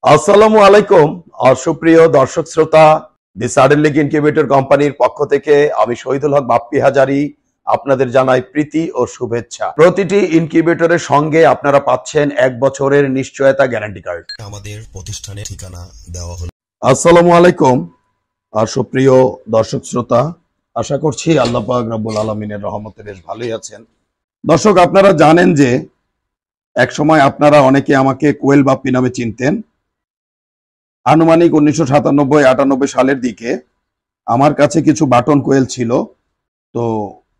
আসসালামু আলাইকুম। সুপ্রিয় দর্শক শ্রোতা, দি সাডেন লিগ ইনকিউবেটর কোম্পানির পক্ষ থেকে আমি শহীদুল হক বাপ্পি হাজারি আপনাদের জানাই প্রীতি ও শুভেচ্ছা। প্রতিটি ইনকিউবেটরের সঙ্গে আপনারা পাচ্ছেন 1 বছরের নিশ্চয়তা গ্যারান্টি কার্ড। আমাদের প্রতিষ্ঠানের ঠিকানা দেওয়া হলো। আসসালামু আলাইকুম সুপ্রিয় দর্শক শ্রোতা, আশা করছি আল্লাহ পাক রব্বুল আলামিনের রহমতে বেশ ভালোই আছেন। দর্শক, আপনারা জানেন যে এক সময় আপনারা অনেকে আমাকে কোয়েল বাপ্পি নামে চিনতেন। আনুমানিক 1997-98 সালের দিকে আমার কাছে কিছু বাটন কোয়েল ছিল, তো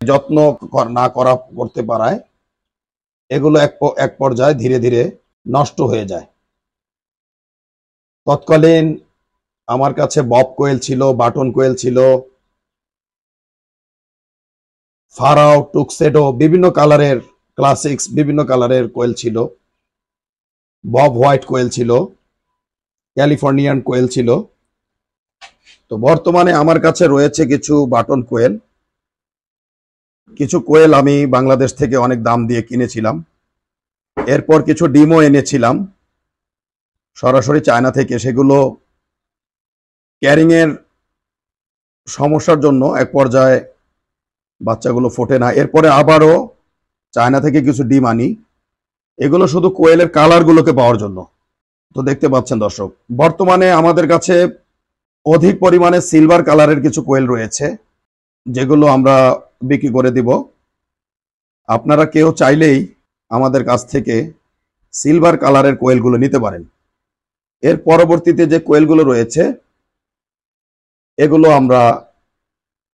যত্ন না করতে পারায় এগুলো এক পর্যায়ে ধীরে ধীরে নষ্ট হয়ে যায়। তৎকালীন আমার কাছে বব কোয়েল ছিল, বাটন কোয়েল ছিল, ফারাও, টুক্সেডো, বিভিন্ন কালারের ক্লাসিক্স, বিভিন্ন কালারের কোয়েল ছিল, বব হোয়াইট কোয়েল ছিল, ক্যালিফোর্নিয়ান কোয়েল ছিল। তো বর্তমানে আমার কাছে রয়েছে কিছু বাটন কোয়েল। কিছু কোয়েল আমি বাংলাদেশ থেকে অনেক দাম দিয়ে কিনেছিলাম, এরপর কিছু ডিমও এনেছিলাম সরাসরি চায়না থেকে। সেগুলো ক্যারিং এর সমস্যার জন্য এক পর্যায়ে বাচ্চাগুলো ফোটে না। এরপরে আবারও চায়না থেকে কিছু ডিম আনি, এগুলো শুধু কোয়েলের কালারগুলোকে পাওয়ার জন্য। তো দেখতে পাচ্ছেন দর্শক, বর্তমানে আমাদের কাছে অধিক পরিমাণে সিলভার কালারের কিছু কোয়েল রয়েছে, যেগুলো আমরা বিক্রি করে দিব। আপনারা কেউ চাইলেই আমাদের কাছ থেকে সিলভার কালারের কোয়েলগুলো নিতে পারেন। এর পরবর্তীতে যে কোয়েলগুলো রয়েছে এগুলো আমরা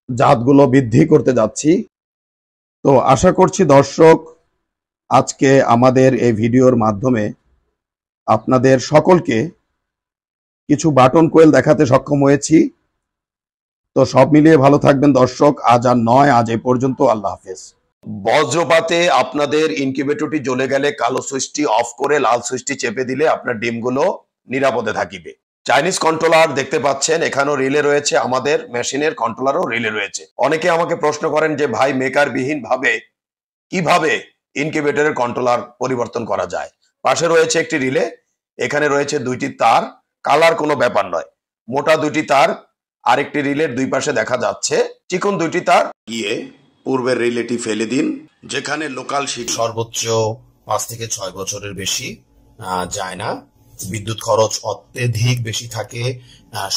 জাতগুলো বৃদ্ধি করতে যাচ্ছি। তো আশা করছি দর্শক, আজকে আমাদের এই ভিডিওর মাধ্যমে আপনাদের সকলকে কিছু বাটন কোয়েল দেখাতে সক্ষম হয়েছি। তো সব মিলিয়ে ভালো থাকবেন দর্শক। আজ আর নয়, আজ এ পর্যন্ত। আল্লাহ হাফেজ। বজ্রপাতে আপনাদের ইনকিউবেটরটি জ্বলে গেলে কালো সুইচটি অফ করে লাল সুইচটি চেপে দিলে আপনার ডিমগুলো নিরাপদে থাকিবে। চাইনিজ কন্ট্রোলার দেখতে পাচ্ছেন, এখানেও রিলে রয়েছে, আমাদের মেশিনের কন্ট্রোলারও রিলে রয়েছে। অনেকে আমাকে প্রশ্ন করেন যে ভাই, মেকার বিহীন ভাবে কিভাবে ইনকিউবেটরের কন্ট্রোলার পরিবর্তন করা যায়। পাশে রয়েছে একটি রিলে, এখানে রয়েছে দুইটি তার, কালার কোনো ব্যাপার নয়। মোটা দুইটি তার আরেকটি রিলের দুই পাশে দেখা যাচ্ছে, চিকন দুইটি তার গিয়ে পূর্বের রিলেটি ফেলে দিন, যেখানে লোকাল শিট সর্বোচ্চ 5 থেকে 6 বছরের বেশি যায় না। বিদ্যুৎ খরচ অত্যধিক বেশি থাকে,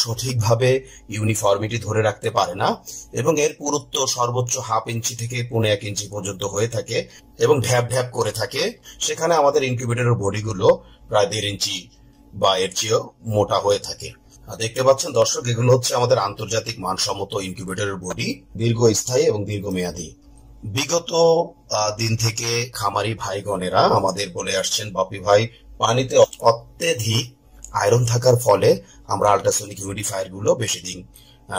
সঠিকভাবে ইউনিফর্মিটি ধরে রাখতে পারে না, এবং এর পুরুত্ব সর্বোচ্চ 1/2 ইঞ্চি থেকে 1.5 ইঞ্চি পর্যন্ত হয়ে থাকে এবং ঢ্যাপ ঢ্যাপ করে থাকে। সেখানে আমাদের ইনকিউবেটরের বডিগুলো প্রায় 1.5 ইঞ্চি বা এর চেয়েও মোটা হয়ে থাকে। দেখতে পাচ্ছেন দর্শক, এগুলো হচ্ছে আমাদের আন্তর্জাতিক মানসম্মত ইনকিউবেটরের বডি, দীর্ঘস্থায়ী এবং দীর্ঘমেয়াদী। বিগত দিন থেকে খামারি ভাইগণেরা আমাদের বলে আসছেন, বাপি ভাই, পানিতে অত্যধিক আয়রন থাকার ফলে আমরা আল্ট্রাসনিক হিউমিডিফায়ার গুলো বেশি দিন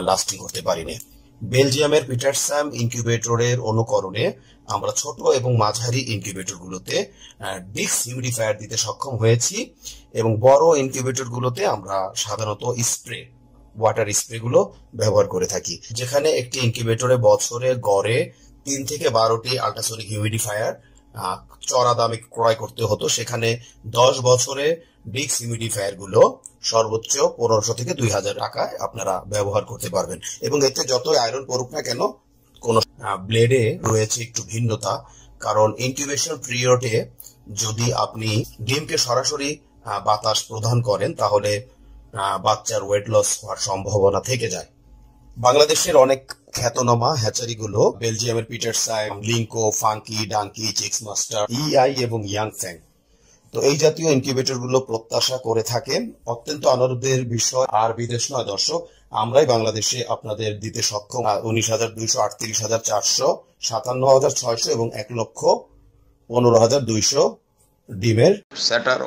লাস্টিং করতে পারি না। বেলজিয়ামের পিটারসাম ইনকিউবেটরের অনুকরণে আমরা ছোট এবং মাঝারি ইনকিউবেটর গুলোতে ডিক্স হিউমিডিফায়ার দিতে সক্ষম হয়েছি, এবং বড় ইনকিউবেটর গুলোতে আমরা সাধারণত স্প্রে, ওয়াটার স্প্রে গুলো ব্যবহার করে থাকি। যেখানে একটি ইনকিউবেটরে বছরে গড়ে 3 থেকে 12টি আল্ট্রাসনিক হিউমিডিফায়ার চড়া দামে ক্রয় করতে হতো, সেখানে 10 বছরে ডিক্স হিউমিডিফায়ার গুলো সর্বোচ্চ 1500 থেকে 2000 টাকায় আপনারা ব্যবহার করতে পারবেন। এবং এতে যতই আয়রন পড়ুক না কেন, কোন ব্লেডে রয়েছে একটু ভিন্নতা, কারণ ইনকিউবেশন পিরিয়ডে যদি আপনি ডিমকে সরাসরি বাতাস প্রদান করেন তাহলে বাচ্চার ওয়েট লস হওয়ার সম্ভাবনা থেকে যায়। বাংলাদেশের অনেক খ্যাতনামা হ্যাচারিগুলো বেলজিয়ামের পিটারসাম, লিঙ্কো, ফাঙ্কি, ডাঙ্কি, চিক্স মাস্টার, ইআই এবং ইয়াংফ্যাং, তো এই জাতীয় ইনকিউবেটর গুলো প্রত্যাশা করে থাকেন। অত্যন্ত আনন্দের বিষয় আর বিদেশ নয় দর্শক, আমরাই বাংলাদেশে আপনাদের দিতে সক্ষম 19,200, 38,400, 57,600 এবং 1,15,200 ডিমের সেটার